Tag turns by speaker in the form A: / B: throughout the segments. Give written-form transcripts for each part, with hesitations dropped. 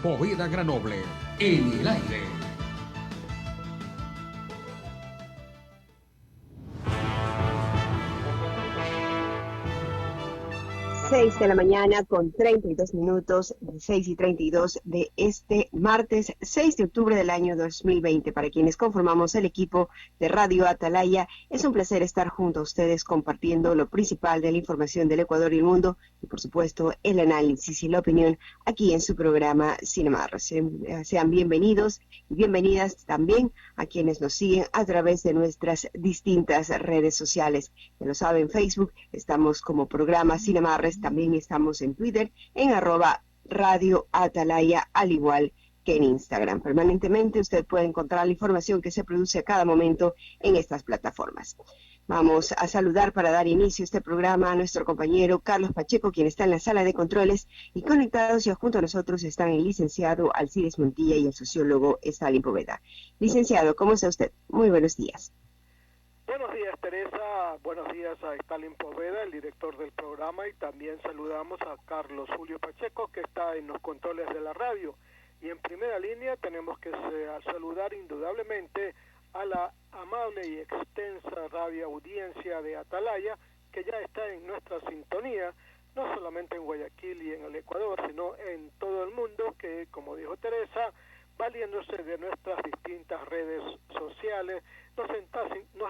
A: Poveda Granoble, en el aire.
B: 6 de la mañana con 32 minutos, 6:32 de este martes 6 de octubre del año 2020. Para quienes conformamos el equipo de Radio Atalaya, es un placer estar junto a ustedes compartiendo lo principal de la información del Ecuador y el mundo y, por supuesto, el análisis y la opinión aquí en su programa Cinemarra. Sean bienvenidos y bienvenidas también a quienes nos siguen a través de nuestras distintas redes sociales. Ya lo saben, Facebook, estamos como programa Cinemarres, también estamos en Twitter, en @Radio Atalaya, al igual que en Instagram. Permanentemente usted puede encontrar la información que se produce a cada momento en estas plataformas. Vamos a saludar para dar inicio a este programa a nuestro compañero Carlos Pacheco, quien está en la sala de controles, y conectados ya junto a nosotros están el licenciado Alcides Montilla y el sociólogo Stalin Poveda. Licenciado, ¿cómo está usted? Muy buenos días.
C: Buenos días, Teresa. Buenos días a Stalin Poveda, el director del programa, y también saludamos a Carlos Julio Pacheco, que está en los controles de la radio. Y en primera línea tenemos que saludar indudablemente a la amable y extensa radio audiencia de Atalaya, que ya está en nuestra sintonía, no solamente en Guayaquil y en el Ecuador, sino en todo el mundo, que, como dijo Teresa, valiéndose de nuestras distintas redes sociales, nos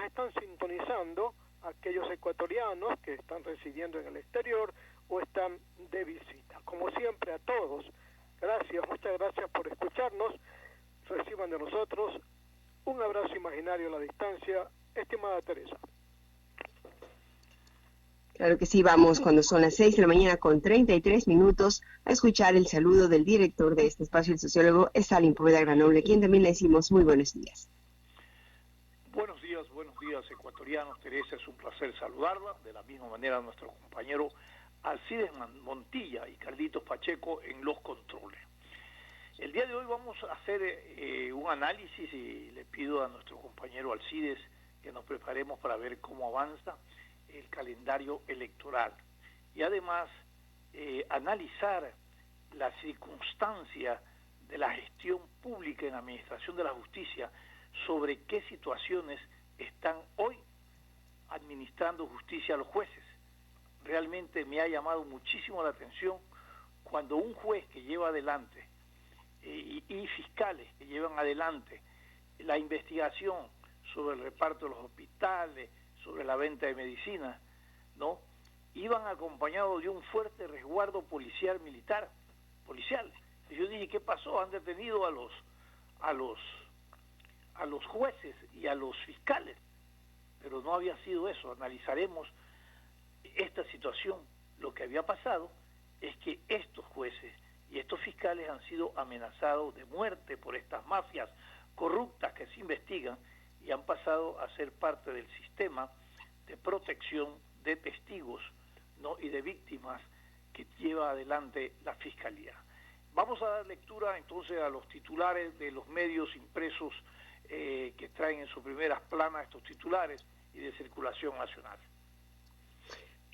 C: están sintonizando aquellos ecuatorianos que están residiendo en el exterior o están de visita. Como siempre, a todos, gracias, muchas gracias por escucharnos. Reciban de nosotros un abrazo imaginario a la distancia, estimada Teresa.
B: Claro que sí, vamos cuando son las 6 de la mañana con 33 minutos a escuchar el saludo del director de este espacio, el sociólogo Stalin Poveda Granoble, quien también le decimos muy buenos días.
D: Buenos días ecuatorianos. Teresa, es un placer saludarla, de la misma manera a nuestro compañero Alcides Montilla y Carlitos Pacheco en los controles. El día de hoy vamos a hacer un análisis y le pido a nuestro compañero Alcides que nos preparemos para ver cómo avanza el calendario electoral y además analizar la circunstancia de la gestión pública en la administración de la justicia, sobre qué situaciones están hoy administrando justicia a los jueces. Realmente me ha llamado muchísimo la atención cuando un juez que lleva adelante y fiscales que llevan adelante la investigación sobre el reparto de los hospitales, sobre la venta de medicinas, ¿no?, iban acompañados de un fuerte resguardo policial. Y yo dije, ¿qué pasó? Han detenido a los jueces y a los fiscales, pero no había sido eso. Analizaremos esta situación. Lo que había pasado es que estos jueces y estos fiscales han sido amenazados de muerte por estas mafias corruptas que se investigan y han pasado a ser parte del sistema de protección de testigos, ¿no?, y de víctimas que lleva adelante la Fiscalía. Vamos a dar lectura entonces a los titulares de los medios impresos que traen en sus primeras planas estos titulares y de circulación nacional.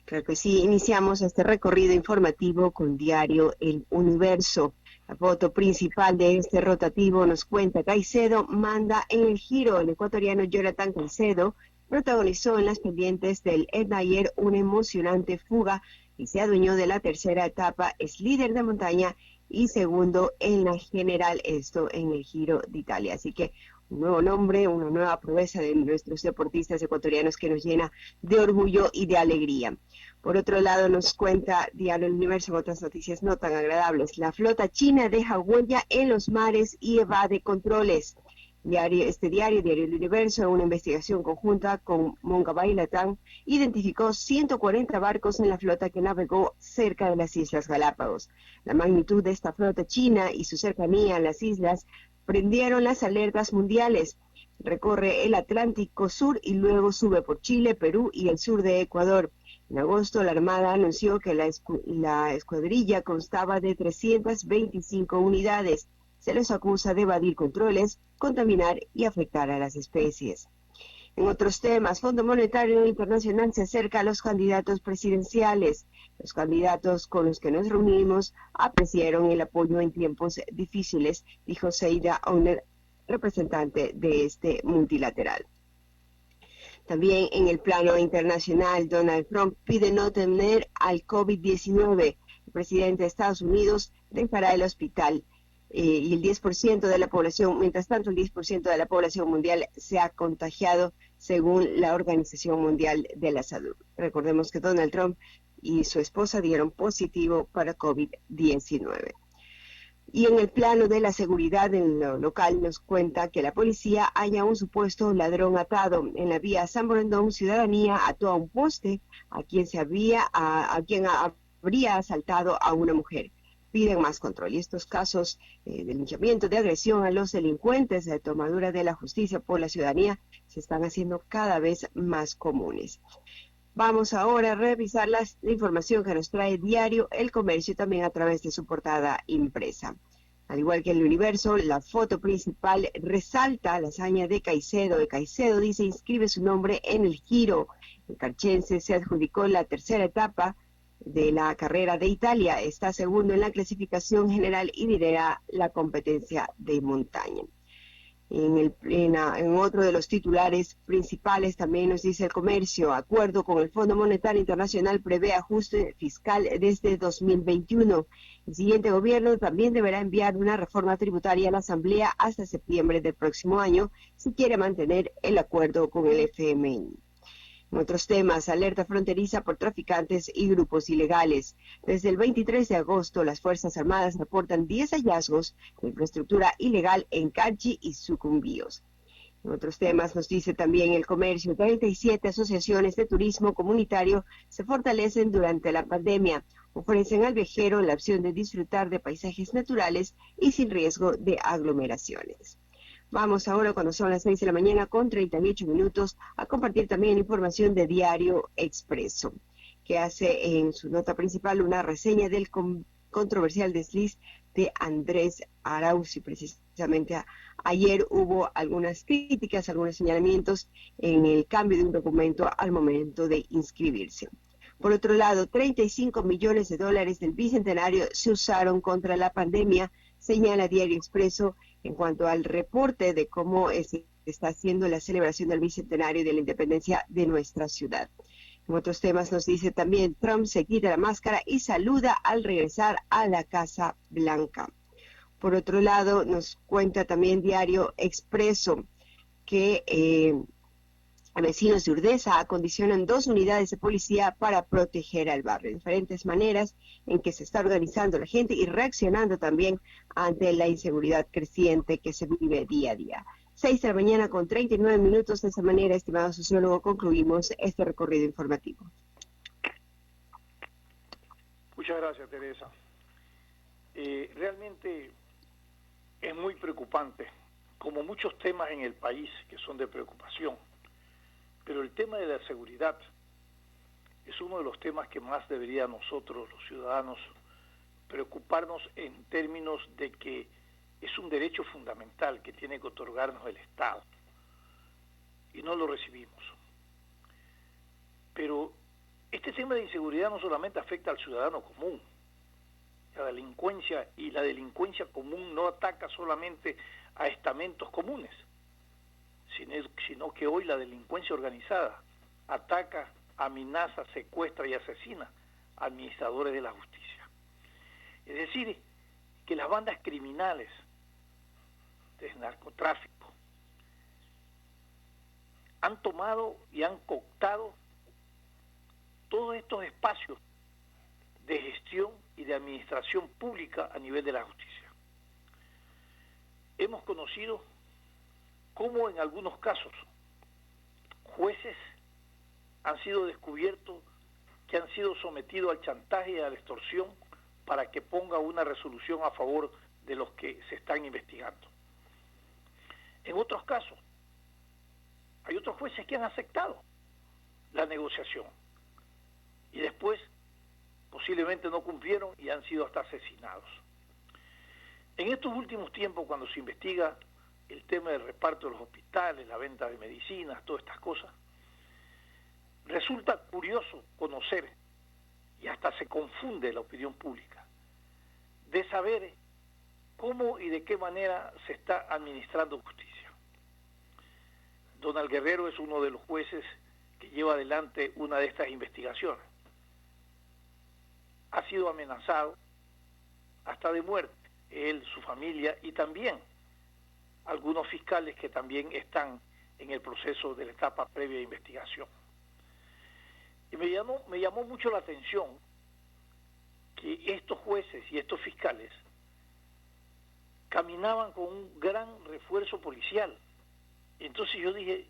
B: Claro que sí, iniciamos este recorrido informativo con diario El Universo. La foto principal de este rotativo nos cuenta: Caicedo manda en el giro. El ecuatoriano Jonathan Caicedo protagonizó en las pendientes del Etna ayer una emocionante fuga y se adueñó de la tercera etapa. Es líder de montaña y segundo en la general, esto en el Giro de Italia. Así que un nuevo nombre, una nueva proeza de nuestros deportistas ecuatorianos que nos llena de orgullo y de alegría. Por otro lado, nos cuenta Diario El Universo en otras noticias no tan agradables. La flota china deja huella en los mares y evade controles. Diario El Universo, en una investigación conjunta con Moncabay Latam, identificó 140 barcos en la flota que navegó cerca de las Islas Galápagos. La magnitud de esta flota china y su cercanía a las islas prendieron las alertas mundiales. Recorre el Atlántico Sur y luego sube por Chile, Perú y el sur de Ecuador. En agosto, la Armada anunció que la escuadrilla constaba de 325 unidades. Se les acusa de evadir controles, contaminar y afectar a las especies. En otros temas, Fondo Monetario Internacional se acerca a los candidatos presidenciales. Los candidatos con los que nos reunimos apreciaron el apoyo en tiempos difíciles, dijo Seida Owner, representante de este multilateral. También en el plano internacional, Donald Trump pide no temer al COVID-19. El presidente de Estados Unidos dejará el hospital y el 10% de la población, mientras tanto el 10% de la población mundial se ha contagiado según la Organización Mundial de la Salud. Recordemos que Donald Trump y su esposa dieron positivo para COVID-19. Y en el plano de la seguridad en lo local nos cuenta que la policía halla un supuesto ladrón atado en la vía San Borondón. Ciudadanía ató a un poste a quien habría asaltado a una mujer. Piden más control. Y estos casos de linchamiento, de agresión a los delincuentes, de tomadura de la justicia por la ciudadanía, se están haciendo cada vez más comunes. Vamos ahora a revisar la información que nos trae Diario El Comercio, también a través de su portada impresa. Al igual que El Universo, la foto principal resalta la hazaña de Caicedo. Caicedo dice inscribe su nombre en el Giro. El carchense se adjudicó la tercera etapa de la carrera de Italia. Está segundo en la clasificación general y lidera la competencia de montaña. En otro de los titulares principales también nos dice El Comercio, acuerdo con el Fondo Monetario Internacional prevé ajuste fiscal desde 2021. El siguiente gobierno también deberá enviar una reforma tributaria a la Asamblea hasta septiembre del próximo año si quiere mantener el acuerdo con el FMI. En otros temas, alerta fronteriza por traficantes y grupos ilegales. Desde el 23 de agosto, las Fuerzas Armadas reportan 10 hallazgos de infraestructura ilegal en Cachi y Sucumbíos. En otros temas, nos dice también El Comercio, 37 asociaciones de turismo comunitario se fortalecen durante la pandemia. Ofrecen al viajero la opción de disfrutar de paisajes naturales y sin riesgo de aglomeraciones. Vamos ahora, cuando son las 6 de la mañana con 38 minutos, a compartir también información de Diario Expreso, que hace en su nota principal una reseña del controversial desliz de Andrés Arauz. Y precisamente ayer hubo algunas críticas, algunos señalamientos en el cambio de un documento al momento de inscribirse. Por otro lado, 35 millones de dólares del Bicentenario se usaron contra la pandemia, señala Diario Expreso, en cuanto al reporte de cómo se está haciendo la celebración del Bicentenario de la Independencia de nuestra ciudad. En otros temas nos dice también, Trump se quita la máscara y saluda al regresar a la Casa Blanca. Por otro lado, nos cuenta también Diario Expreso que vecinos de Urdesa acondicionan 2 unidades de policía para proteger al barrio. Diferentes maneras en que se está organizando la gente y reaccionando también ante la inseguridad creciente que se vive día a día. 6 de la mañana con 39 minutos. De esa manera, estimado sociólogo, concluimos este recorrido informativo.
D: Muchas gracias, Teresa. Realmente es muy preocupante, como muchos temas en el país que son de preocupación. Pero el tema de la seguridad es uno de los temas que más debería nosotros, los ciudadanos, preocuparnos en términos de que es un derecho fundamental que tiene que otorgarnos el Estado y no lo recibimos. Pero este tema de inseguridad no solamente afecta al ciudadano común, la delincuencia, y la delincuencia común no ataca solamente a estamentos comunes, sino que hoy la delincuencia organizada ataca, amenaza, secuestra y asesina a administradores de la justicia. Es decir, que las bandas criminales de narcotráfico han tomado y han cooptado todos estos espacios de gestión y de administración pública a nivel de la justicia. Hemos conocido cómo en algunos casos jueces han sido descubiertos que han sido sometidos al chantaje y a la extorsión para que ponga una resolución a favor de los que se están investigando. En otros casos, hay otros jueces que han aceptado la negociación y después posiblemente no cumplieron y han sido hasta asesinados. En estos últimos tiempos, cuando se investiga el tema del reparto de los hospitales, la venta de medicinas, todas estas cosas, resulta curioso conocer, y hasta se confunde la opinión pública, de saber cómo y de qué manera se está administrando justicia. Donald Guerrero es uno de los jueces que lleva adelante una de estas investigaciones. Ha sido amenazado hasta de muerte, él, su familia y también algunos fiscales que también están en el proceso de la etapa previa de investigación. Y me llamó mucho la atención que estos jueces y estos fiscales caminaban con un gran refuerzo policial. Y entonces yo dije,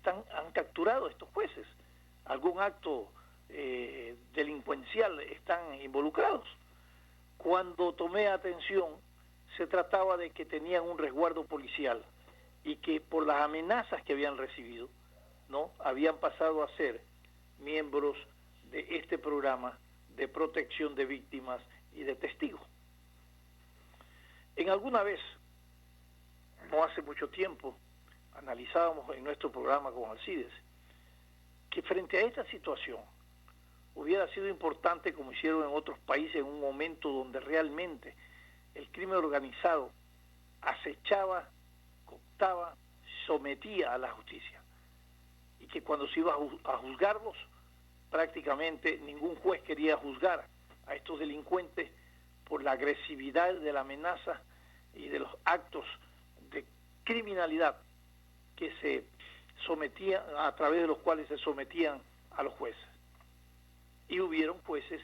D: han capturado a estos jueces, algún acto delincuencial están involucrados. Cuando tomé atención, se trataba de que tenían un resguardo policial y que por las amenazas que habían recibido, ¿no?, habían pasado a ser miembros de este programa de protección de víctimas y de testigos. En alguna vez, no hace mucho tiempo, analizábamos en nuestro programa con Alcides que frente a esta situación hubiera sido importante, como hicieron en otros países, en un momento donde realmente el crimen organizado acechaba, cooptaba, sometía a la justicia, y que cuando se iba a juzgarlos, prácticamente ningún juez quería juzgar a estos delincuentes por la agresividad de la amenaza y de los actos de criminalidad que se sometían, a través de los cuales se sometían a los jueces. Y hubieron jueces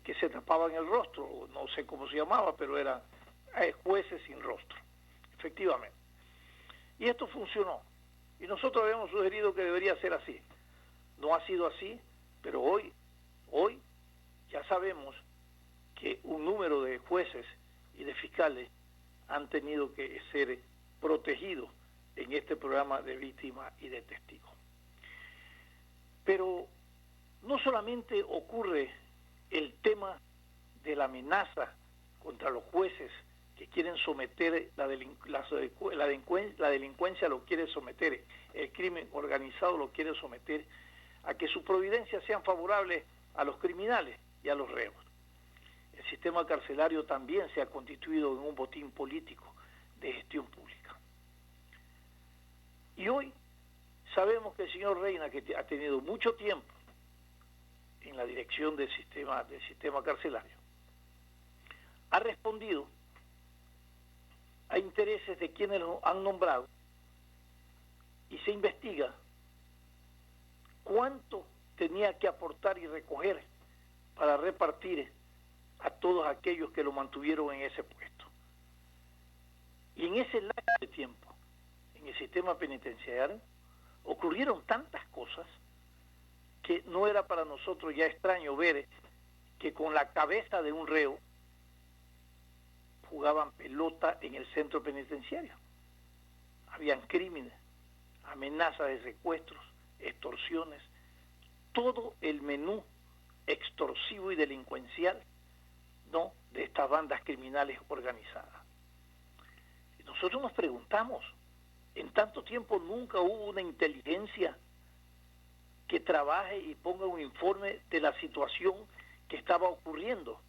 D: que se tapaban el rostro, no sé cómo se llamaba, pero eran jueces sin rostro, efectivamente. Y esto funcionó. Y nosotros habíamos sugerido que debería ser así. No ha sido así, pero hoy ya sabemos que un número de jueces y de fiscales han tenido que ser protegidos en este programa de víctimas y de testigos. Pero no solamente ocurre el tema de la amenaza contra los jueces que quieren someter la delincuencia, lo quiere someter, el crimen organizado lo quiere someter a que sus providencias sean favorables a los criminales y a los reos. El sistema carcelario también se ha constituido en un botín político de gestión pública. Y hoy sabemos que el señor Reina, que ha tenido mucho tiempo en la dirección del sistema carcelario, ha respondido a intereses de quienes lo han nombrado y se investiga cuánto tenía que aportar y recoger para repartir a todos aquellos que lo mantuvieron en ese puesto. Y en ese lapso de tiempo, en el sistema penitenciario, ocurrieron tantas cosas que no era para nosotros ya extraño ver que con la cabeza de un reo jugaban pelota en el centro penitenciario. Habían crímenes, amenazas de secuestros, extorsiones, todo el menú extorsivo y delincuencial, ¿no?, de estas bandas criminales organizadas. Y nosotros nos preguntamos, en tanto tiempo nunca hubo una inteligencia que trabaje y ponga un informe de la situación que estaba ocurriendo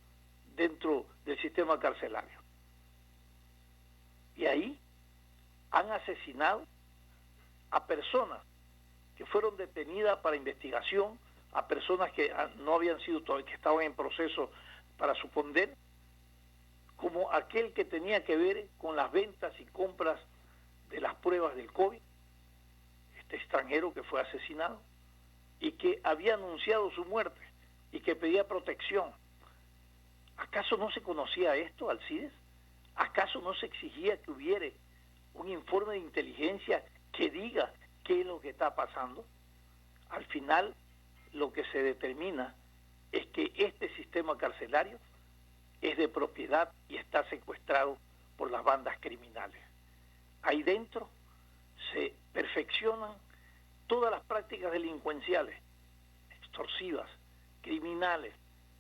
D: dentro del sistema carcelario. Y ahí han asesinado a personas que fueron detenidas para investigación, a personas que no habían sido todavía, que estaban en proceso para su condena, como aquel que tenía que ver con las ventas y compras de las pruebas del COVID, este extranjero que fue asesinado y que había anunciado su muerte y que pedía protección. ¿Acaso no se conocía esto, Alcides? ¿Acaso no se exigía que hubiera un informe de inteligencia que diga qué es lo que está pasando? Al final, lo que se determina es que este sistema carcelario es de propiedad y está secuestrado por las bandas criminales. Ahí dentro se perfeccionan todas las prácticas delincuenciales, extorsivas, criminales,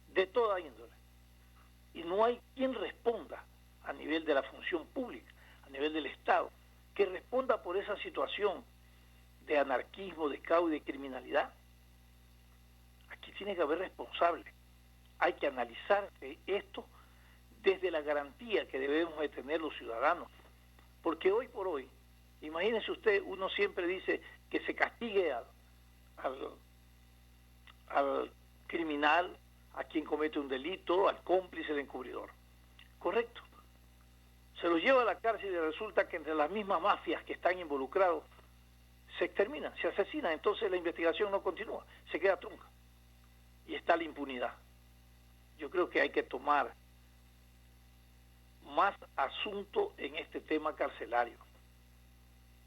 D: de toda índole. Y no hay quien responda a nivel de la función pública, una situación de anarquismo, de caos y de criminalidad. Aquí tiene que haber responsables. Hay que analizar esto desde la garantía que debemos de tener los ciudadanos. Porque hoy por hoy, imagínese usted, uno siempre dice que se castigue al criminal, a quien comete un delito, al cómplice, al encubridor. Correcto. Se los lleva a la cárcel y resulta que entre las mismas mafias que están involucrados se exterminan, se asesinan, entonces la investigación no continúa, se queda trunca. Y está la impunidad. Yo creo que hay que tomar más asunto en este tema carcelario,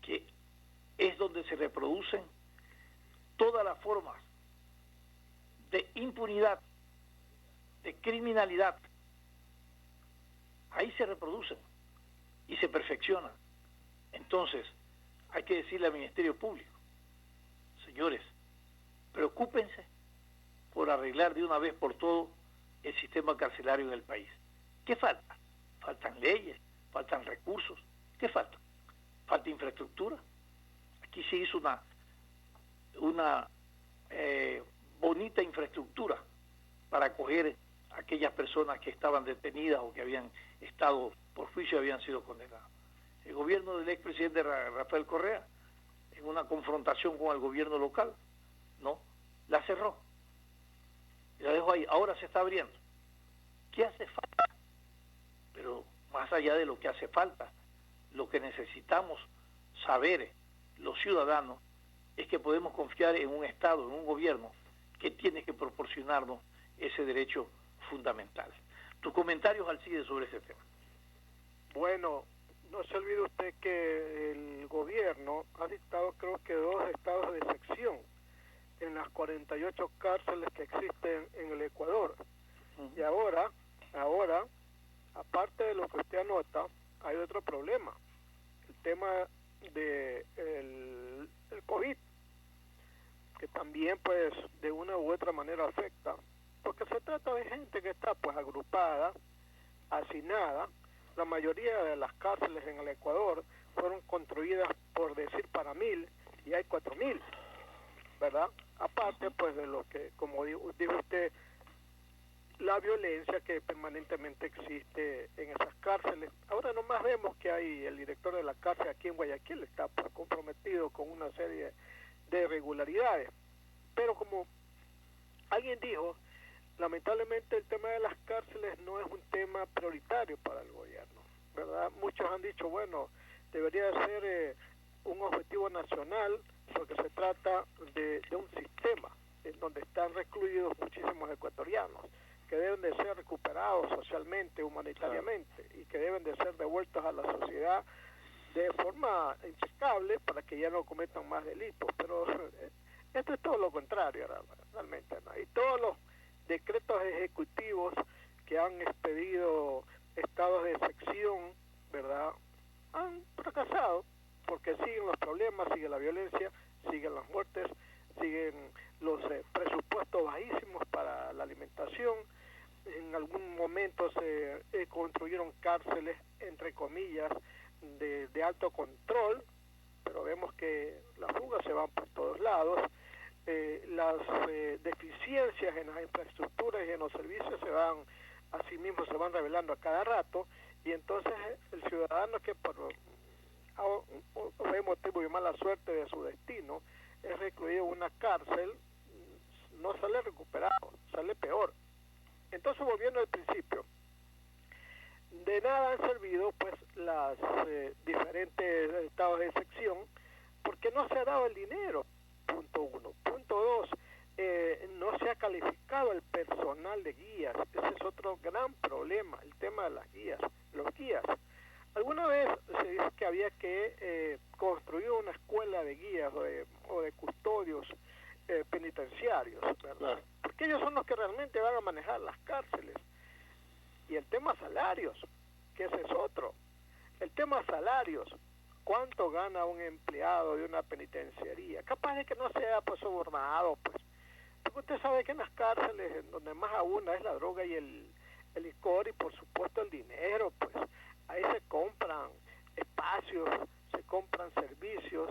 D: que es donde se reproducen todas las formas de impunidad, de criminalidad. Ahí se reproducen y se perfeccionan. Entonces, hay que decirle al Ministerio Público, señores, preocúpense por arreglar de una vez por todo el sistema carcelario en el país. ¿Qué falta? Faltan leyes, faltan recursos. ¿Qué falta? Falta infraestructura. Aquí se hizo una bonita infraestructura para acoger a aquellas personas que estaban detenidas o que habían estado por juicio y habían sido condenadas. El gobierno del expresidente Rafael Correa, en una confrontación con el gobierno local, no, la cerró. Y la dejó ahí. Ahora se está abriendo. ¿Qué hace falta? Pero más allá de lo que hace falta, lo que necesitamos saber los ciudadanos es que podemos confiar en un Estado, en un gobierno que tiene que proporcionarnos ese derecho fundamental. Tus comentarios, Alcides, sobre ese tema.
C: Bueno, no se olvide usted que el gobierno ha dictado, creo que 2 estados de sección en las 48 cárceles que existen en el Ecuador. Y ahora, aparte de lo que usted anota, hay otro problema, el tema de el COVID, que también pues de una u otra manera afecta, porque se trata de gente que está pues agrupada, hacinada. La mayoría de las cárceles en el Ecuador fueron construidas, por decir, para 1000 y hay 4000, ¿verdad? Aparte pues de lo que, como dijo usted, la violencia que permanentemente existe en esas cárceles. Ahora nomás vemos que hay el director de la cárcel aquí en Guayaquil está pues comprometido con una serie de irregularidades, pero como alguien dijo, lamentablemente el tema de las cárceles no es un tema prioritario para el gobierno, ¿verdad? Muchos han dicho, bueno, debería ser un objetivo nacional, porque se trata de un sistema en donde están recluidos muchísimos ecuatorianos que deben de ser recuperados socialmente, humanitariamente, y que deben de ser devueltos a la sociedad de forma impecable para que ya no cometan más delitos. Pero esto es todo lo contrario, realmente, ¿no? Y todos los decretos ejecutivos que han expedido estados de sección, ¿verdad?, han fracasado, porque siguen los problemas, sigue la violencia, siguen las muertes, siguen los presupuestos bajísimos para la alimentación. En algún momento se construyeron cárceles, entre comillas, de alto control, pero vemos que las fugas se van por todos lados. Las deficiencias en las infraestructuras y en los servicios asimismo se van revelando a cada rato, y entonces el ciudadano que por motivo de mala suerte de su destino es recluido en una cárcel, no sale recuperado, sale peor. Entonces, volviendo al principio, de nada han servido pues las diferentes estados de sección, porque no se ha dado el dinero, punto 1. Punto 2, no se ha calificado el personal de guías. Ese es otro gran problema, el tema de las guías, los guías. Alguna vez se dice que había que construir una escuela de guías o de custodios penitenciarios, ¿verdad? Porque ellos son los que realmente van a manejar las cárceles. Y el tema salarios, que ese es otro. El tema salarios, ¿cuánto gana un empleado de una penitenciaría? Capaz de que no sea pues sobornado, pues. Porque usted sabe que en las cárceles, en donde más abunda es la droga y el licor, y por supuesto el dinero, pues ahí se compran espacios, se compran servicios,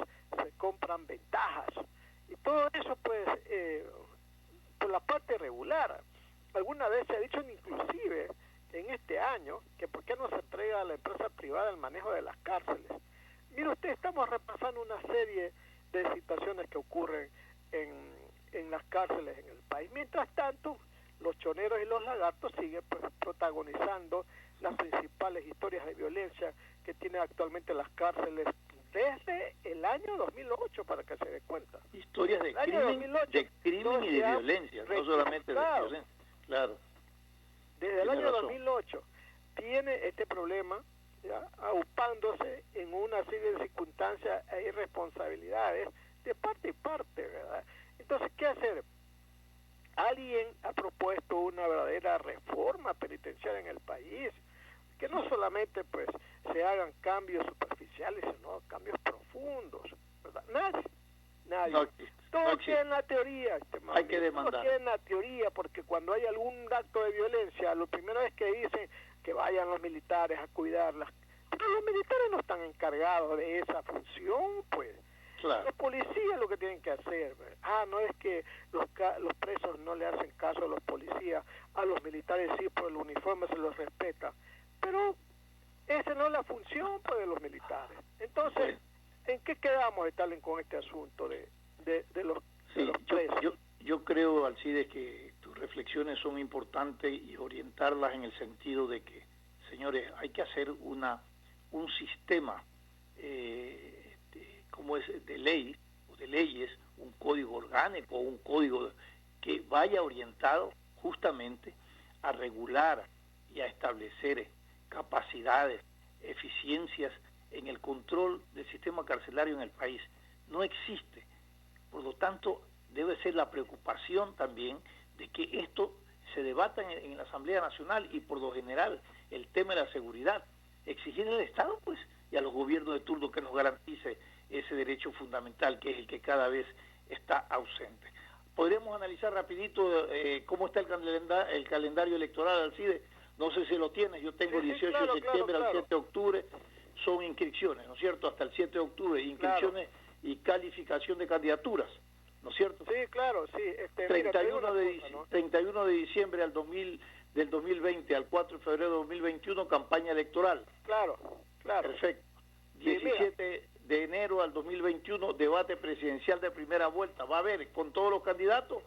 C: la empresa privada el manejo de las cárceles. Mire usted, estamos repasando una serie de situaciones que ocurren en las cárceles en el país. Mientras tanto, los choneros y los lagartos siguen pues, protagonizando las principales historias de violencia que tienen actualmente las cárceles desde el año 2008, para que se dé cuenta.
D: Historias de crimen, y de violencia, no solamente de violencia. Claro.
C: Desde el año 2008 tiene este problema, ¿ya?, aupándose en una serie de circunstancias e irresponsabilidades de parte y parte, ¿verdad? Entonces, ¿qué hacer? Alguien ha propuesto una verdadera reforma penitenciaria en el país, que no solamente pues se hagan cambios superficiales, sino cambios profundos, ¿verdad? Nadie. Todo queda en la teoría,
D: hay que demandar.
C: Todo queda en la teoría, porque cuando hay algún acto de violencia, lo primero es que dicen que vayan los militares a cuidarlas. Pero los militares no están encargados de esa función, pues.
D: Claro.
C: Los policías lo que tienen que hacer. No es que los presos no le hacen caso a los policías, a los militares sí, por el uniforme se los respeta. Pero esa no es la función pues, de los militares. Entonces, ¿en qué quedamos, Stalin, con este asunto de los presos?
D: Yo creo, Alcides, que tus reflexiones son importantes y orientarlas en el sentido de que, señores, hay que hacer un sistema como es de ley o de leyes, un código orgánico, un código que vaya orientado justamente a regular y a establecer capacidades, eficiencias en el control del sistema carcelario en el país. No existe. Por lo tanto, debe ser la preocupación también de que esto se debata en la Asamblea Nacional y por lo general el tema de la seguridad. Exigir al Estado pues y a los gobiernos de turno que nos garantice ese derecho fundamental que es el que cada vez está ausente. Podríamos analizar rapidito cómo está el calendario electoral, Alcides. No sé si lo tienes, yo tengo 18 de septiembre al 7 de octubre, son inscripciones, ¿no es cierto? Hasta el 7 de octubre, inscripciones y calificación de candidaturas, ¿no es cierto?
C: Sí, claro, sí.
D: 31 de diciembre del 2020 al 4 de febrero de 2021, campaña electoral.
C: Claro.
D: Perfecto. 17 de enero al 2021, debate presidencial de primera vuelta. ¿Va a haber con todos los candidatos?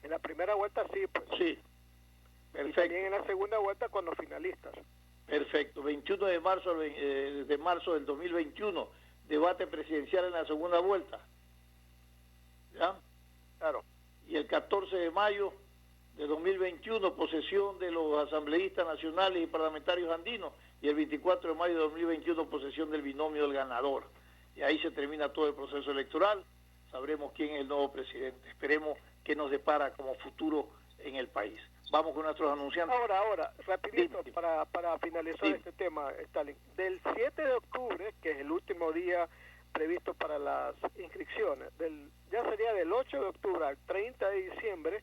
C: En la primera vuelta sí, pues.
D: Sí. Perfecto.
C: Y también en la segunda vuelta con los finalistas.
D: Perfecto. 21 de marzo del 2021, debate presidencial en la segunda vuelta. ¿Ya?
C: Claro.
D: Y el 14 de mayo de 2021, posesión de los asambleístas nacionales y parlamentarios andinos, y el 24 de mayo de 2021, posesión del binomio del ganador. Y ahí se termina todo el proceso electoral, sabremos quién es el nuevo presidente. Esperemos que nos depara como futuro en el país. Vamos con nuestros anunciantes.
C: Ahora, rapidito, para finalizar este tema, Stalin. Del 7 de octubre, que es el último día previsto para las inscripciones, ya sería del 8 de octubre al 30 de diciembre,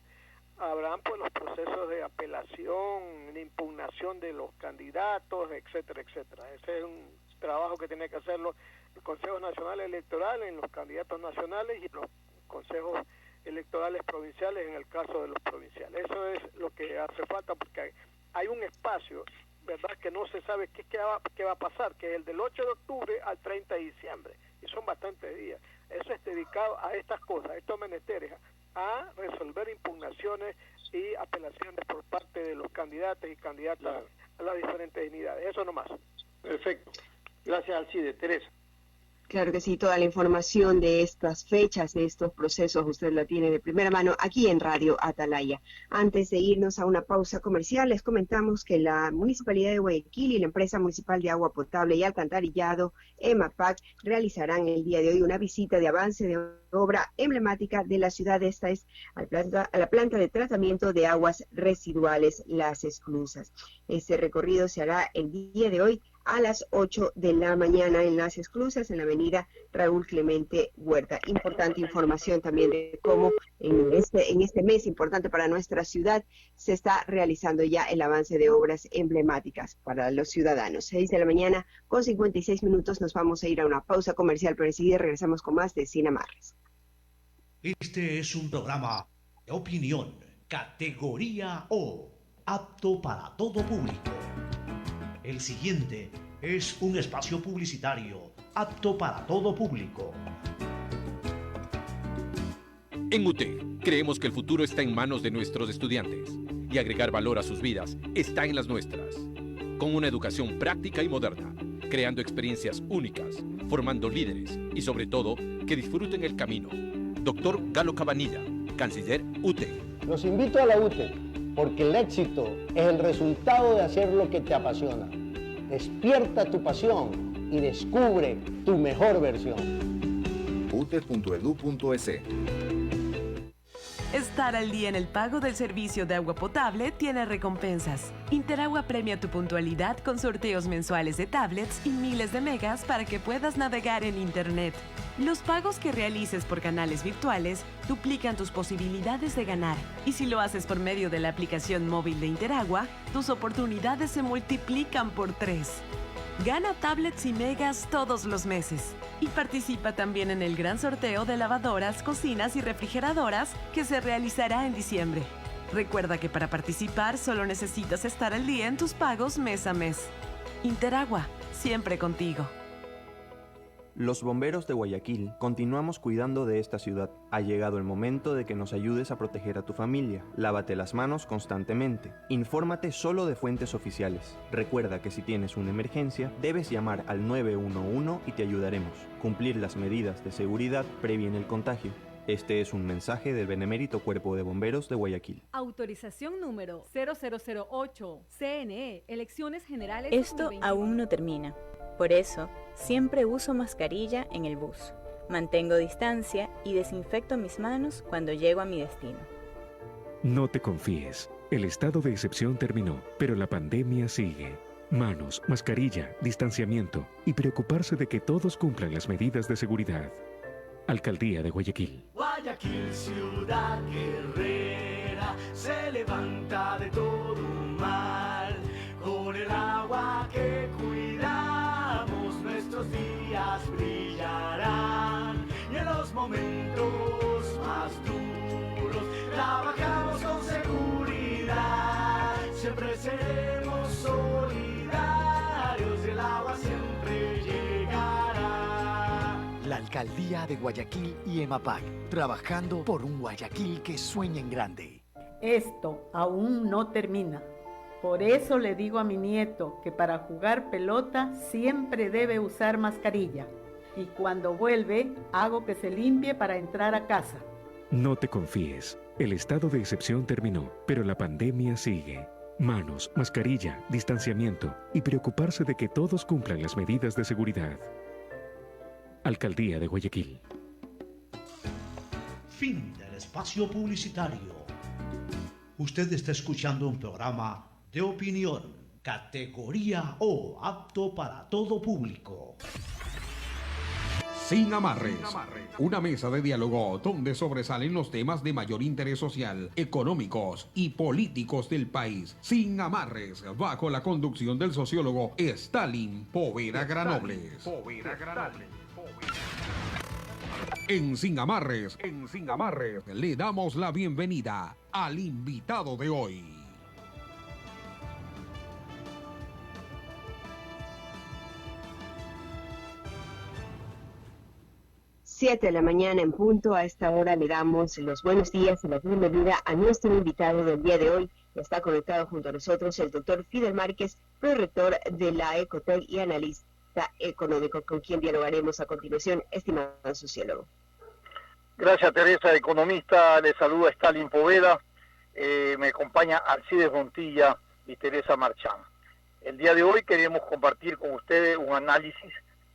C: habrán pues los procesos de apelación, de impugnación de los candidatos, etcétera, etcétera. Ese es un trabajo que tiene que hacerlo el Consejo Nacional Electoral en los candidatos nacionales y los consejos electorales provinciales en el caso de los provinciales. Eso es lo que hace falta porque hay un espacio, ¿verdad?, que no se sabe qué va a pasar, que es el del 8 de octubre al 30 de diciembre, y son bastantes días. Eso es dedicado a estas cosas, a estos menesteres, a resolver impugnaciones y apelaciones por parte de los candidatos y candidatas a las diferentes dignidades. Eso nomás.
D: Perfecto. Gracias, Alcides. Teresa.
B: Claro que sí, toda la información de estas fechas, de estos procesos, usted la tiene de primera mano aquí en Radio Atalaya. Antes de irnos a una pausa comercial, les comentamos que la Municipalidad de Guayaquil y la Empresa Municipal de Agua Potable y Alcantarillado, EMAPAC, realizarán el día de hoy una visita de avance de obra emblemática de la ciudad. Esta es a la planta de tratamiento de aguas residuales Las Esclusas. Este recorrido se hará el día de hoy a las 8 de la mañana en Las Esclusas, en la avenida Raúl Clemente Huerta. Importante información también de cómo en este mes importante para nuestra ciudad se está realizando ya el avance de obras emblemáticas para los ciudadanos. 6 de la mañana con 56 minutos, nos vamos a ir a una pausa comercial, pero enseguida regresamos con más de Sin Amarres.
A: Este es un programa de opinión, categoría O, apto para todo público. El siguiente es un espacio publicitario apto para todo público.
E: En UTE, creemos que el futuro está en manos de nuestros estudiantes y agregar valor a sus vidas está en las nuestras. Con una educación práctica y moderna, creando experiencias únicas, formando líderes y sobre todo, que disfruten el camino. Doctor Galo Cabanilla, Canciller UTE.
F: Los invito a la UTE porque el éxito es el resultado de hacer lo que te apasiona. Despierta tu pasión y descubre tu mejor versión.
G: ute.edu.es.
H: Estar al día en el pago del servicio de agua potable tiene recompensas. Interagua premia tu puntualidad con sorteos mensuales de tablets y miles de megas para que puedas navegar en Internet. Los pagos que realices por canales virtuales duplican tus posibilidades de ganar. Y si lo haces por medio de la aplicación móvil de Interagua, tus oportunidades se multiplican por 3. Gana tablets y megas todos los meses. Y participa también en el gran sorteo de lavadoras, cocinas y refrigeradoras que se realizará en diciembre. Recuerda que para participar solo necesitas estar al día en tus pagos mes a mes. Interagua, siempre contigo.
I: Los bomberos de Guayaquil continuamos cuidando de esta ciudad. Ha llegado el momento de que nos ayudes a proteger a tu familia. Lávate las manos constantemente. Infórmate solo de fuentes oficiales. Recuerda que si tienes una emergencia, debes llamar al 911 y te ayudaremos. Cumplir las medidas de seguridad previene el contagio. Este es un mensaje del Benemérito Cuerpo de Bomberos de Guayaquil.
J: Autorización número 0008, CNE, Elecciones Generales.
K: Esto aún no termina. Por eso, siempre uso mascarilla en el bus. Mantengo distancia y desinfecto mis manos cuando llego a mi destino.
L: No te confíes. El estado de excepción terminó, pero la pandemia sigue. Manos, mascarilla, distanciamiento y preocuparse de que todos cumplan las medidas de seguridad. Alcaldía de Guayaquil.
M: Guayaquil, ciudad guerrera, se levanta de todo mal. Con el agua que cuidamos, nuestros días brillarán. Y en los momentos más duros, trabajamos con seguridad. Siempre seremos solidarios, el agua siempre llegará.
N: La Alcaldía de Guayaquil y EMAPAC, trabajando por un Guayaquil que sueña en grande.
O: Esto aún no termina. Por eso le digo a mi nieto que para jugar pelota siempre debe usar mascarilla. Y cuando vuelve, hago que se limpie para entrar a casa.
L: No te confíes. El estado de excepción terminó, pero la pandemia sigue. Manos, mascarilla, distanciamiento y preocuparse de que todos cumplan las medidas de seguridad. Alcaldía de Guayaquil.
A: Fin del espacio publicitario. Usted está escuchando un programa de opinión, categoría O, apto para todo público.
P: Sin amarres, una mesa de diálogo donde sobresalen los temas de mayor interés social, económicos y políticos del país. Sin amarres, bajo la conducción del sociólogo Stalin Poveda Granobles. En Sin Amarres, le damos la bienvenida al invitado de hoy.
B: 7 de la mañana en punto. A esta hora le damos los buenos días y la bienvenida a nuestro invitado del día de hoy. Está conectado junto a nosotros el doctor Fidel Márquez, prorector de la Ecotec y analista económico, con quien dialogaremos a continuación, estimado sociólogo.
D: Gracias, Teresa, economista. Le saluda Stalin Poveda. Me acompaña Alcides Montilla y Teresa Marchán. El día de hoy queremos compartir con ustedes un análisis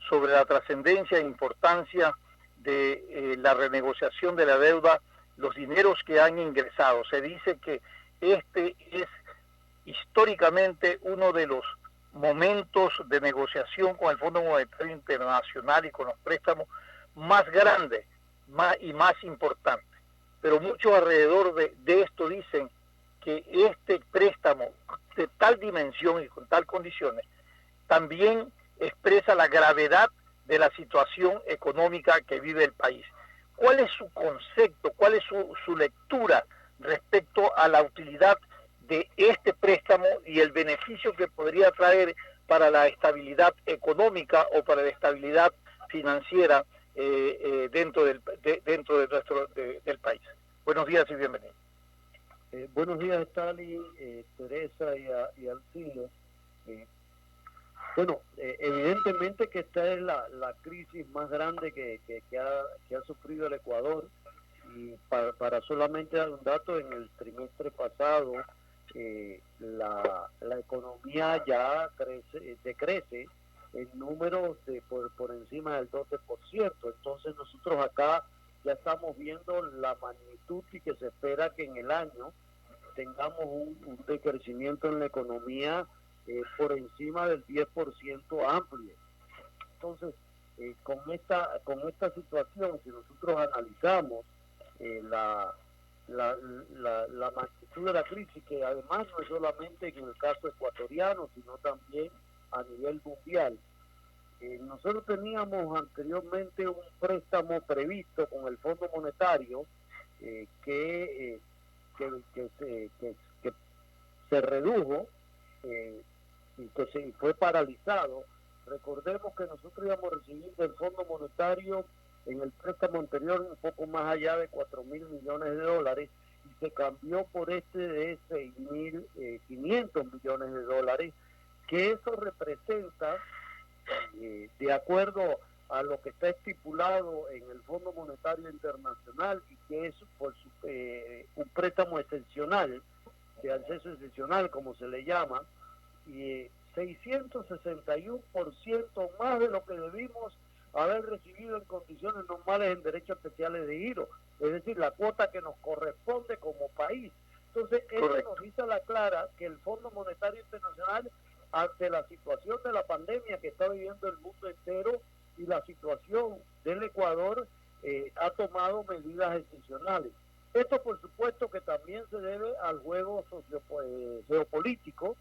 D: sobre la trascendencia e importancia de la renegociación de la deuda, los dineros que han ingresado. Se dice que este es históricamente uno de los momentos de negociación con el Fondo Monetario Internacional y con los préstamos más grandes y más importantes. Pero muchos alrededor de esto dicen que este préstamo de tal dimensión y con tal condiciones también expresa la gravedad de la situación económica que vive el país. ¿Cuál es su concepto, cuál es su lectura respecto a la utilidad de este préstamo y el beneficio que podría traer para la estabilidad económica o para la estabilidad financiera dentro del país. Buenos días y bienvenidos.
Q: Buenos días, Stalin, Teresa y Alcides. Evidentemente que esta es la crisis más grande que ha sufrido el Ecuador, y para solamente dar un dato, en el trimestre pasado la economía ya decrece en números por encima del 12%. Entonces nosotros acá ya estamos viendo la magnitud y que se espera que en el año tengamos un decrecimiento en la economía por encima del 10% amplio. Entonces, con esta situación, si nosotros analizamos la magnitud de la crisis, que además no es solamente en el caso ecuatoriano, sino también a nivel mundial. Nosotros teníamos anteriormente un préstamo previsto con el Fondo Monetario que se redujo y que fue paralizado. Recordemos que nosotros íbamos a recibir del Fondo Monetario en el préstamo anterior un poco más allá de 4.000 millones de dólares, y se cambió por este de 6.500 millones de dólares, que eso representa, de acuerdo a lo que está estipulado en el Fondo Monetario Internacional, y que es un préstamo excepcional, de acceso excepcional como se le llama, y 661% más de lo que debimos haber recibido en condiciones normales en derechos especiales de giro, es decir, la cuota que nos corresponde como país. Entonces, esto nos dice a la clara que el Fondo Monetario Internacional, ante la situación de la pandemia que está viviendo el mundo entero y la situación del Ecuador, ha tomado medidas excepcionales. Esto, por supuesto, que también se debe al juego geopolítico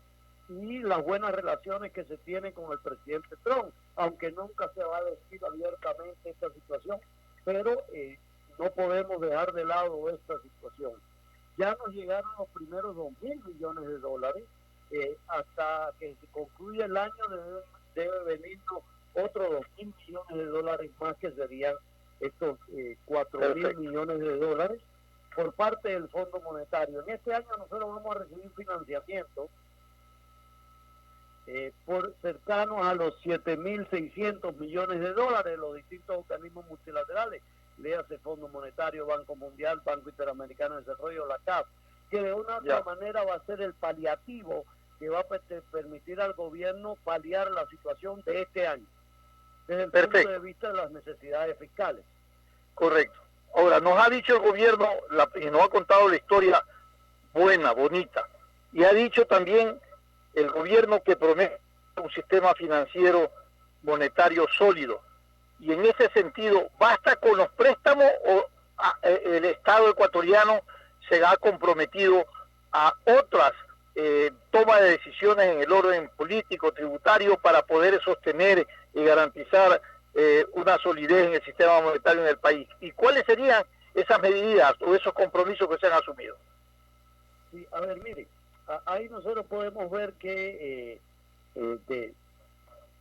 Q: y las buenas relaciones que se tienen con el presidente Trump, aunque nunca se va a decir abiertamente esta situación, pero no podemos dejar de lado esta situación. Ya nos llegaron los primeros 2.000 millones de dólares, hasta que se concluya el año debe venirnos otros 2.000 millones de dólares más, que serían estos 4.000 millones de dólares por parte del Fondo Monetario. En este año nosotros vamos a recibir financiamiento por cercanos a los 7.600 millones de dólares de los distintos organismos multilaterales, léase Fondo Monetario, Banco Mundial, Banco Interamericano de Desarrollo, la CAF, que de una u otra manera va a ser el paliativo que va a permitir al gobierno paliar la situación de este año, desde el punto de vista de las necesidades fiscales.
D: Correcto. Ahora, nos ha dicho el gobierno, y nos ha contado la historia buena, bonita, y ha dicho también el gobierno que promete un sistema financiero monetario sólido. Y en ese sentido, ¿basta con los préstamos o el Estado ecuatoriano se ha comprometido a otras tomas de decisiones en el orden político, tributario, para poder sostener y garantizar una solidez en el sistema monetario en el país? ¿Y cuáles serían esas medidas o esos compromisos que se han asumido?
Q: Sí, a ver, mire, ahí nosotros podemos ver que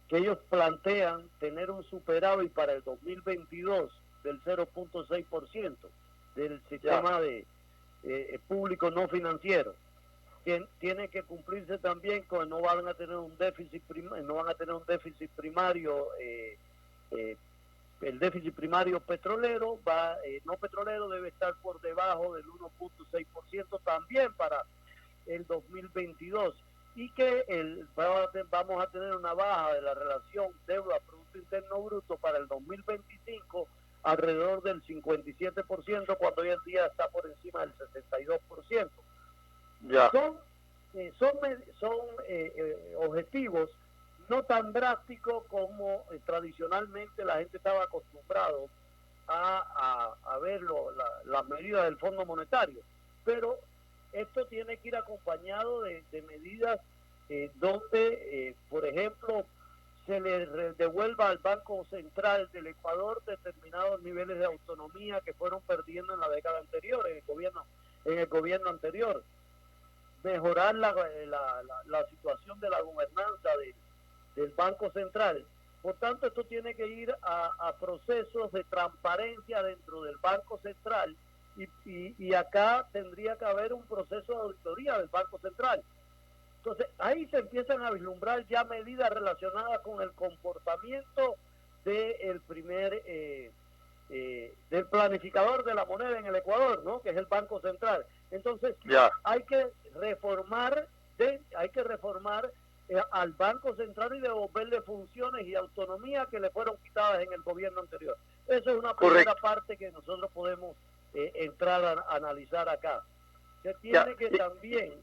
Q: ellos plantean tener un superávit para el 2022 del 0.6% del sistema de público no financiero. Tiene que cumplirse también con no van a tener un déficit primario, el déficit primario petrolero no petrolero debe estar por debajo del 1.6% también para el 2022, y que vamos a tener una baja de la relación deuda-producto interno bruto para el 2025 alrededor del 57%, cuando hoy en día está por encima del 62%. Son objetivos no tan drásticos como tradicionalmente la gente estaba acostumbrado a ver las medidas del Fondo Monetario, pero esto tiene que ir acompañado de medidas donde, por ejemplo, se le devuelva al Banco Central del Ecuador determinados niveles de autonomía que fueron perdiendo en la década anterior, en el gobierno anterior. Mejorar la situación de la gobernanza Banco Central. Por tanto, esto tiene que ir a procesos de transparencia dentro del Banco Central y acá tendría que haber un proceso de auditoría del Banco Central. Entonces, ahí se empiezan a vislumbrar ya medidas relacionadas con el comportamiento del del planificador de la moneda en el Ecuador, ¿no? Que es el Banco Central. Entonces, hay que reformar al Banco Central y devolverle funciones y autonomía que le fueron quitadas en el gobierno anterior. Eso es una primera parte que nosotros podemos entrar a analizar acá. Se tiene que también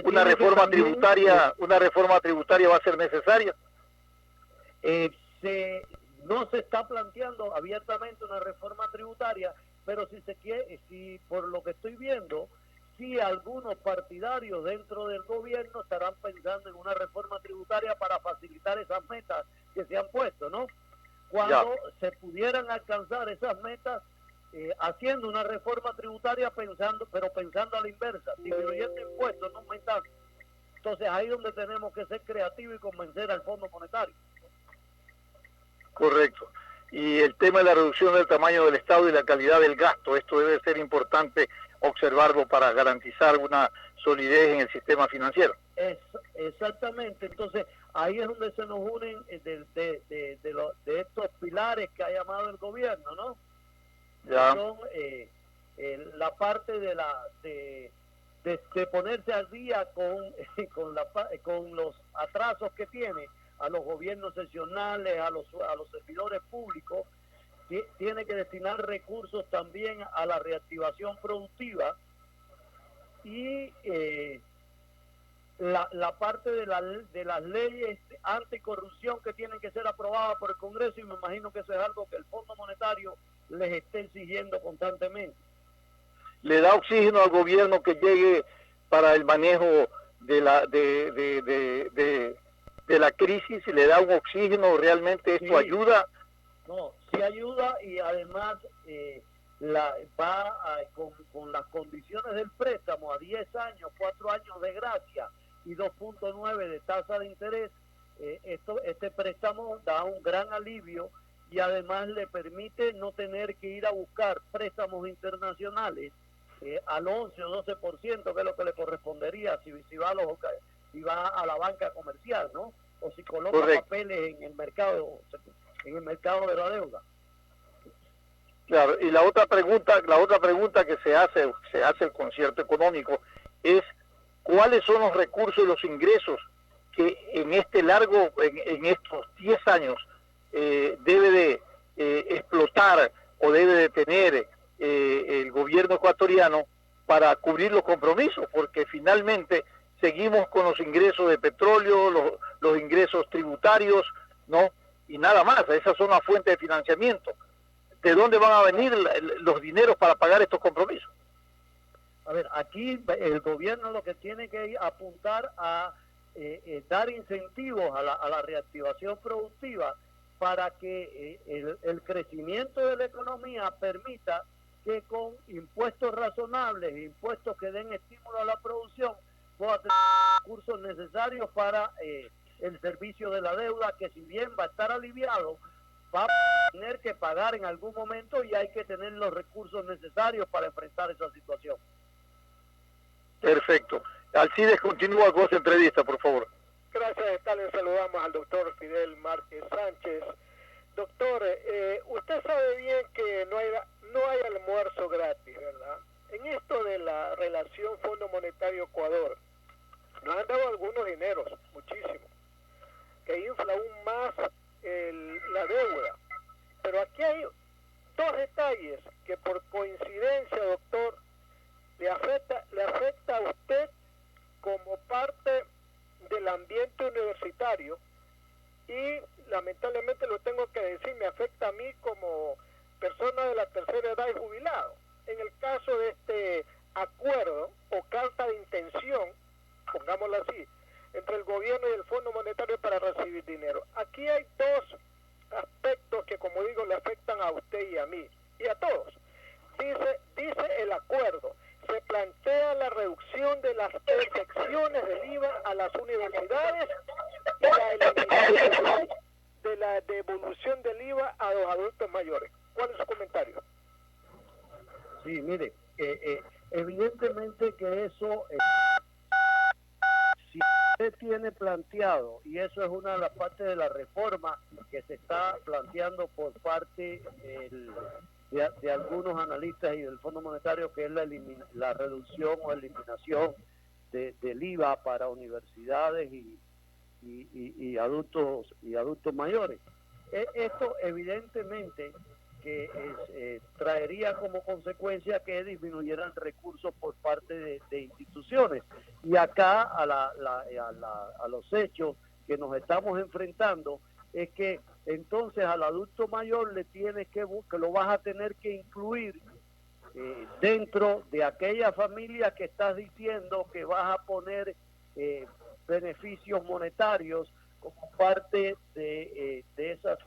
D: una reforma tributaria va a ser necesaria.
Q: No se está planteando abiertamente una reforma tributaria, pero si por lo que estoy viendo, sí algunos partidarios dentro del gobierno estarán pensando en una reforma tributaria para facilitar esas metas que se han puesto, ¿no? Cuando se pudieran alcanzar esas metas haciendo una reforma tributaria pensando a la inversa, disminuyendo impuestos, no aumentando. Entonces ahí es donde tenemos que ser creativos y convencer al Fondo Monetario.
D: Correcto. Y el tema de la reducción del tamaño del Estado y la calidad del gasto, esto debe ser importante observarlo para garantizar una solidez en el sistema financiero.
Q: Exactamente. Entonces ahí es donde se nos unen de estos pilares que ha llamado el gobierno, ¿no? Son la parte de ponerse al día con los atrasos que tiene a los gobiernos seccionales, a los servidores públicos. Tiene que destinar recursos también a la reactivación productiva y la parte de las leyes anticorrupción que tienen que ser aprobadas por el Congreso, y me imagino que eso es algo que el Fondo Monetario les esté exigiendo constantemente.
D: ¿Le da oxígeno al gobierno que llegue para el manejo de la crisis? ¿Le da un oxígeno? ¿Realmente esto ayuda?
Q: No, sí ayuda, y además con las condiciones del préstamo a 10 años, 4 años de gracia y 2.9 de tasa de interés, este préstamo da un gran alivio y además le permite no tener que ir a buscar préstamos internacionales al 11 o 12%, que es lo que le correspondería si va a la banca comercial, ¿no? O si coloca papeles en el mercado de la deuda.
D: Claro, y la otra pregunta que se hace el concierto económico es ¿cuáles son los recursos y los ingresos que en estos 10 años debe de explotar o debe de tener el gobierno ecuatoriano para cubrir los compromisos? Porque finalmente seguimos con los ingresos de petróleo, los ingresos tributarios, ¿no? Y nada más, esas son las fuentes de financiamiento. ¿De dónde van a venir los dineros para pagar estos compromisos?
Q: A ver, aquí el gobierno lo que tiene que apuntar a dar incentivos a la reactivación productiva para que el crecimiento de la economía permita que con impuestos razonables, impuestos que den estímulo a la producción, pueda tener recursos necesarios para el servicio de la deuda, que si bien va a estar aliviado, va a tener que pagar en algún momento y hay que tener los recursos necesarios para enfrentar esa situación.
D: Perfecto. Alcides, continúa con su entrevista, por favor.
C: Gracias, Stalin. Saludamos al doctor Fidel Márquez Sánchez. Doctor, usted sabe bien que no hay almuerzo gratis, ¿verdad? En esto de la relación Fondo Monetario Ecuador, nos han dado algunos dineros, muchísimo, que infla aún más la deuda. Pero aquí hay dos detalles que por coincidencia, doctor, le afecta a usted como parte del ambiente universitario y lamentablemente lo tengo que decir, me afecta a mí como persona de la tercera edad y jubilado. En el caso de este acuerdo o carta de intención, pongámoslo así, entre el gobierno y el Fondo Monetario para recibir dinero. Aquí hay dos aspectos que, como digo, le afectan a usted y a mí, y a todos. Dice el acuerdo, se plantea la reducción de las excepciones del IVA a las universidades y devolución del IVA a los adultos mayores. ¿Cuál es su comentario?
Q: Sí, mire, evidentemente que eso, si usted tiene planteado, y eso es una de las partes de la reforma que se está planteando por parte de algunos analistas y del Fondo Monetario, que es la reducción o eliminación del IVA para universidades y adultos mayores. Esto evidentemente que traería como consecuencia que disminuyeran recursos por parte de instituciones. Y acá a los hechos que nos estamos enfrentando es que entonces al adulto mayor le tienes que lo vas a tener que incluir dentro de aquella familia que estás diciendo que vas a poner beneficios monetarios como parte de esas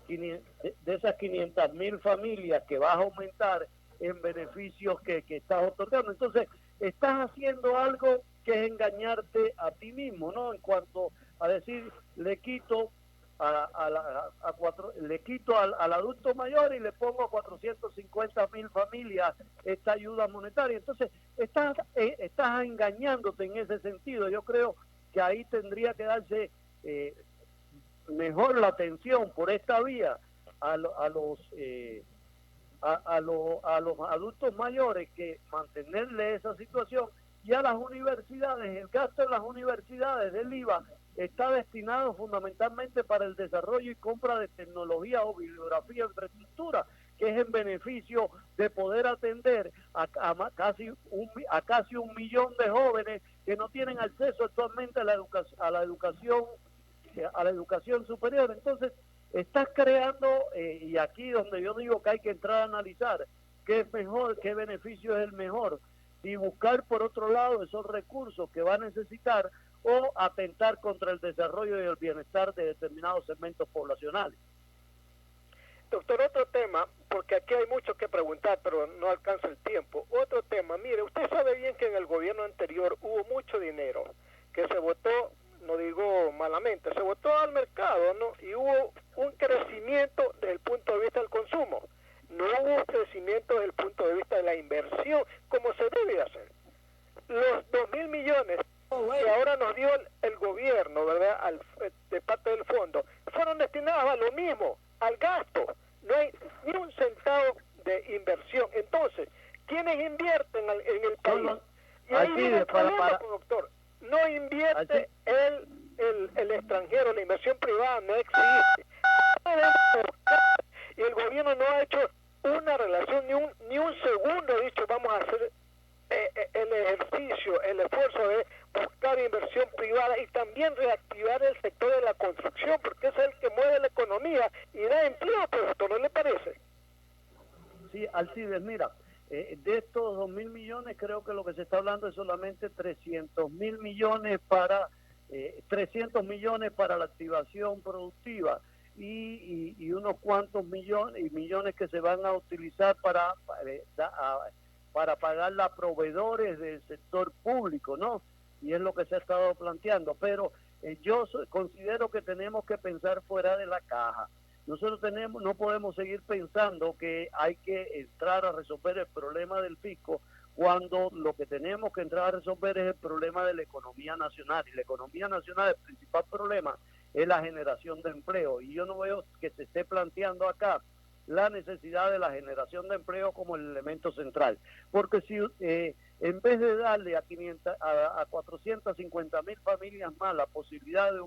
Q: 500.000 familias que vas a aumentar en beneficios que estás otorgando. Entonces, estás haciendo algo que es engañarte a ti mismo, ¿no? En cuanto a decir, le quito al adulto mayor y le pongo a 450.000 familias esta ayuda monetaria. Entonces, estás engañándote en ese sentido. Yo creo que ahí tendría que darse mejor la atención por esta vía a los adultos mayores, que mantenerle esa situación, y a las universidades. El gasto en las universidades del IVA está destinado fundamentalmente para el desarrollo y compra de tecnología o bibliografía o infraestructura, que es en beneficio de poder atender a casi 1 millón de jóvenes que no tienen acceso actualmente a la educación superior. Entonces, estás creando, y aquí donde yo digo que hay que entrar a analizar qué es mejor, qué beneficio es el mejor, y buscar por otro lado esos recursos que va a necesitar o atentar contra el desarrollo y el bienestar de determinados segmentos poblacionales.
C: Doctor, otro tema, porque aquí hay mucho que preguntar, pero no alcanza el tiempo. Otro tema, mire, usted sabe bien que en el gobierno anterior hubo mucho dinero que se votó, no digo malamente, se votó al mercado, ¿no? Y hubo un crecimiento desde el punto de vista del consumo. No hubo crecimiento desde el punto de vista de la inversión, como se debe hacer. Los 2.000 millones que ahora nos dio el gobierno, ¿verdad?, de parte del fondo, fueron destinados a lo mismo, al gasto. No hay ni un centavo de inversión. Entonces, ¿quiénes invierten en el país? Y ahí viene el problema, doctor. No invierte el extranjero, la inversión privada no existe. Y el gobierno no ha hecho una relación, ni un segundo ha dicho vamos a hacer el ejercicio, el esfuerzo de buscar inversión privada y también reactivar el sector de la construcción, porque es el que mueve la economía y da empleo, doctor, ¿no le parece?
Q: Sí, Alcides, mira, de estos 2.000 millones, creo que lo que se está hablando es solamente 300.000 millones para 300 millones para la activación productiva y unos cuantos millones que se van a utilizar para pagarle a proveedores del sector público, ¿no? Y es lo que se ha estado planteando, pero yo considero que tenemos que pensar fuera de la caja. Nosotros no podemos seguir pensando que hay que entrar a resolver el problema del fisco cuando lo que tenemos que entrar a resolver es el problema de la economía nacional. Y la economía nacional, el principal problema es la generación de empleo. Y yo no veo que se esté planteando acá la necesidad de la generación de empleo como el elemento central. Porque si en vez de darle a 450.000 familias más la posibilidad de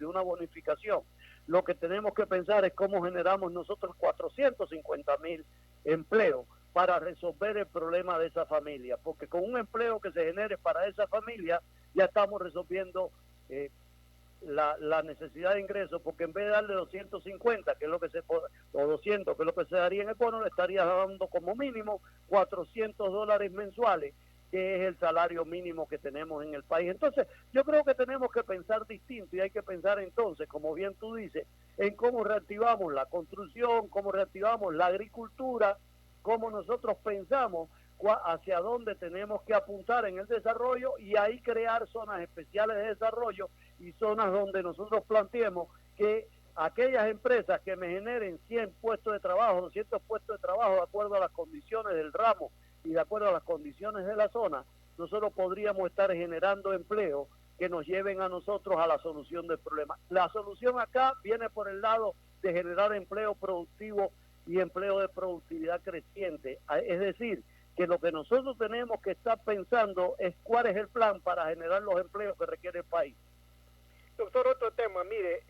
Q: una bonificación, lo que tenemos que pensar es cómo generamos nosotros 450.000 empleos para resolver el problema de esa familia. Porque con un empleo que se genere para esa familia ya estamos resolviendo la necesidad de ingresos, porque en vez de darle 250, que es lo que o 200, que es lo que se daría en el bono, le estaría dando como mínimo $400 mensuales, que es el salario mínimo que tenemos en el país. Entonces, yo creo que tenemos que pensar distinto y hay que pensar entonces, como bien tú dices, en cómo reactivamos la construcción, cómo reactivamos la agricultura, cómo nosotros pensamos hacia dónde tenemos que apuntar en el desarrollo y ahí crear zonas especiales de desarrollo y zonas donde nosotros planteemos que aquellas empresas que me generen 100 puestos de trabajo, 200 puestos de trabajo de acuerdo a las condiciones del ramo y de acuerdo a las condiciones de la zona, nosotros podríamos estar generando empleo que nos lleven a nosotros a la solución del problema. La solución acá viene por el lado de generar empleo productivo y empleo de productividad creciente. Es decir, que lo que nosotros tenemos que estar pensando es cuál es el plan para generar los empleos que requiere el país.
C: Doctor, otro tema, mire,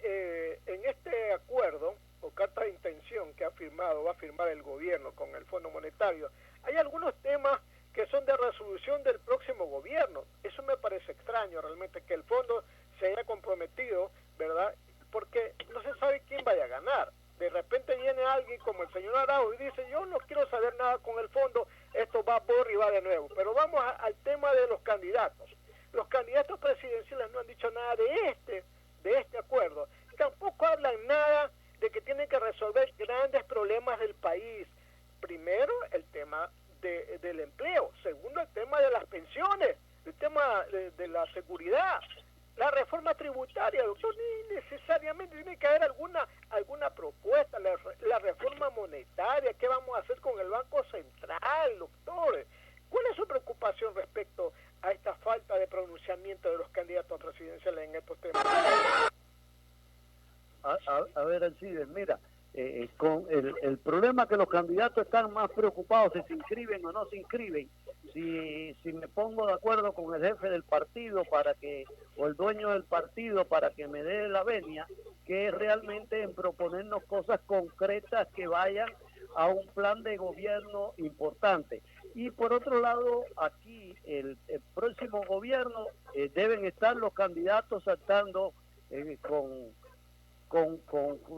C: en este acuerdo o carta de intención que va a firmar el gobierno con el Fondo Monetario, hay algunos temas que son de resolución del próximo gobierno. Eso me parece extraño realmente, que el fondo se haya comprometido, ¿verdad? Porque no se sabe quién vaya a ganar. De repente viene alguien como el señor Arauz y dice, yo no quiero saber nada con el fondo, esto va por y va de nuevo. Pero vamos al tema de los candidatos. Los candidatos presidenciales no han dicho nada de este acuerdo. Tampoco hablan nada de que tienen que resolver grandes problemas del país. Primero, el tema del empleo. Segundo, el tema de las pensiones. El tema de la seguridad. La reforma tributaria, doctor, ni necesariamente tiene que haber alguna propuesta. La reforma monetaria, ¿qué vamos a hacer con el Banco Central, doctor? ¿Cuál es su preocupación respecto a esta falta de pronunciamiento de los candidatos presidenciales en estos temas?
Q: A ver, Alcides, mira, con el problema que los candidatos están más preocupados si se inscriben o no se inscriben. Si me pongo de acuerdo con el jefe del partido o el dueño del partido para que me dé la venia, que es realmente en proponernos cosas concretas que vayan a un plan de gobierno importante. Y por otro lado, aquí el próximo gobierno deben estar los candidatos saltando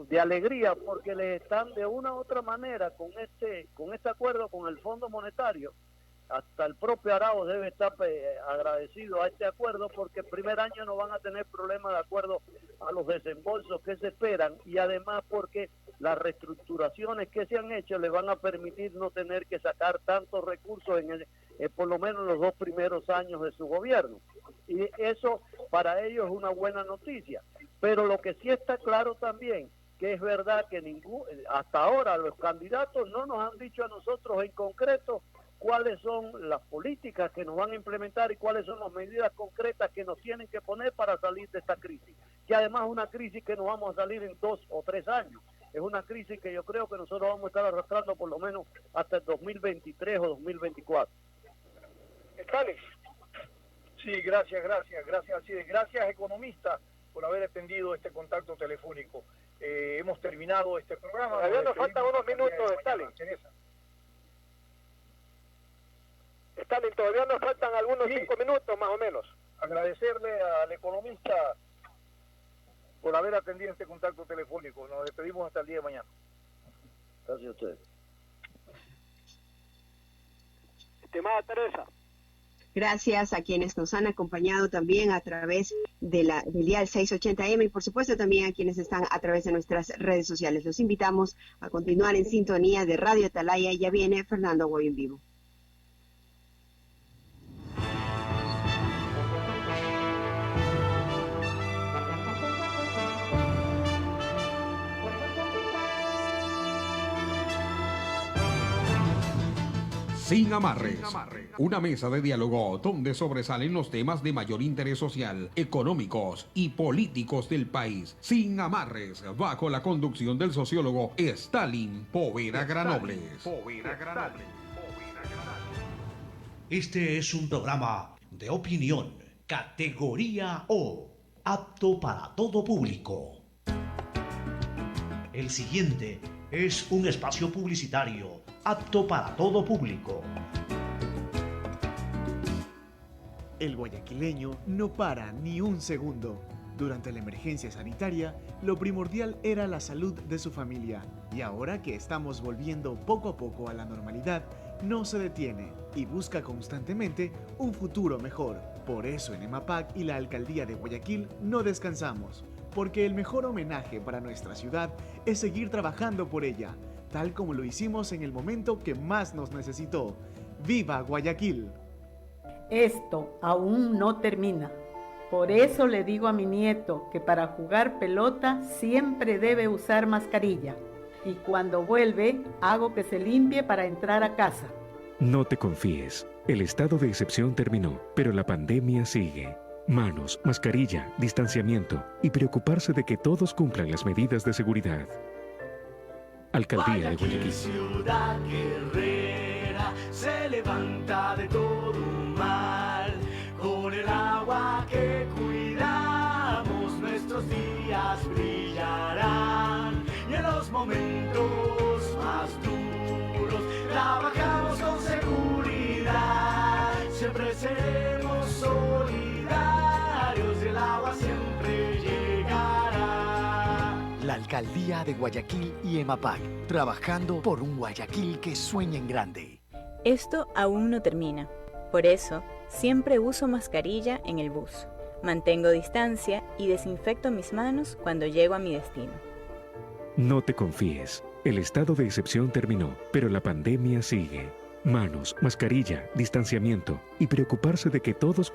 Q: de alegría, porque les están de una u otra manera con este acuerdo con el Fondo Monetario. Hasta el propio Arauz debe estar agradecido a este acuerdo, porque el primer año no van a tener problemas de acuerdo a los desembolsos que se esperan, y además porque las reestructuraciones que se han hecho les van a permitir no tener que sacar tantos recursos por lo menos en los 2 primeros años de su gobierno. Y eso para ellos es una buena noticia. Pero lo que sí está claro también, que es verdad que hasta ahora los candidatos no nos han dicho a nosotros en concreto cuáles son las políticas que nos van a implementar y cuáles son las medidas concretas que nos tienen que poner para salir de esta crisis, que además es una crisis que nos vamos a salir en 2 o 3 años. Es una crisis que yo creo que nosotros vamos a estar arrastrando por lo menos hasta el 2023 o 2024.
C: Stalin.
D: Sí, gracias, Alcides. Gracias, economista, por haber atendido este contacto telefónico. Hemos terminado este programa.
C: Todavía nos faltan unos minutos, Stalin. Stalin, todavía nos faltan algunos 5 minutos más o menos.
D: Agradecerle al economista por haber atendido este contacto telefónico. Nos despedimos hasta el día de mañana.
Q: Gracias a ustedes.
C: Estimada Teresa.
B: Gracias a quienes nos han acompañado también a través del dial 680M y por supuesto también a quienes están a través de nuestras redes sociales. Los invitamos a continuar en sintonía de Radio Atalaya. Ya viene Fernando Goy en vivo.
P: Sin amarres. Una mesa de diálogo donde sobresalen los temas de mayor interés social, económicos y políticos del país. Sin amarres, bajo la conducción del sociólogo Stalin Poveda Granobles.
A: Este es un programa de opinión, categoría O, apto para todo público. El siguiente es un espacio publicitario apto para todo público.
R: El guayaquileño no para ni un segundo. Durante la emergencia sanitaria, lo primordial era la salud de su familia. Y ahora que estamos volviendo poco a poco a la normalidad, no se detiene y busca constantemente un futuro mejor. Por eso en EMAPAC y la Alcaldía de Guayaquil no descansamos, porque el mejor homenaje para nuestra ciudad es seguir trabajando por ella, tal como lo hicimos en el momento que más nos necesitó. ¡Viva Guayaquil!
O: Esto aún no termina. Por eso le digo a mi nieto que para jugar pelota siempre debe usar mascarilla. Y cuando vuelve, hago que se limpie para entrar a casa.
L: No te confíes. El estado de excepción terminó, pero la pandemia sigue. Manos, mascarilla, distanciamiento y preocuparse de que todos cumplan las medidas de seguridad. Alcaldía de Guayaquil.
M: Ciudad guerrera se levanta de todo mal. Con el agua que cuidamos, nuestros días brillarán. Y en los momentos más duros, trabajamos con seguridad. Siempre seremos solidarios y el agua siempre llegará.
N: La Alcaldía de Guayaquil y EMAPAC, trabajando por un Guayaquil que sueña en grande.
K: Esto aún no termina. Por eso, siempre uso mascarilla en el bus. Mantengo distancia y desinfecto mis manos cuando llego a mi destino.
L: No te confíes. El estado de excepción terminó, pero la pandemia sigue. Manos, mascarilla, distanciamiento y preocuparse de que todos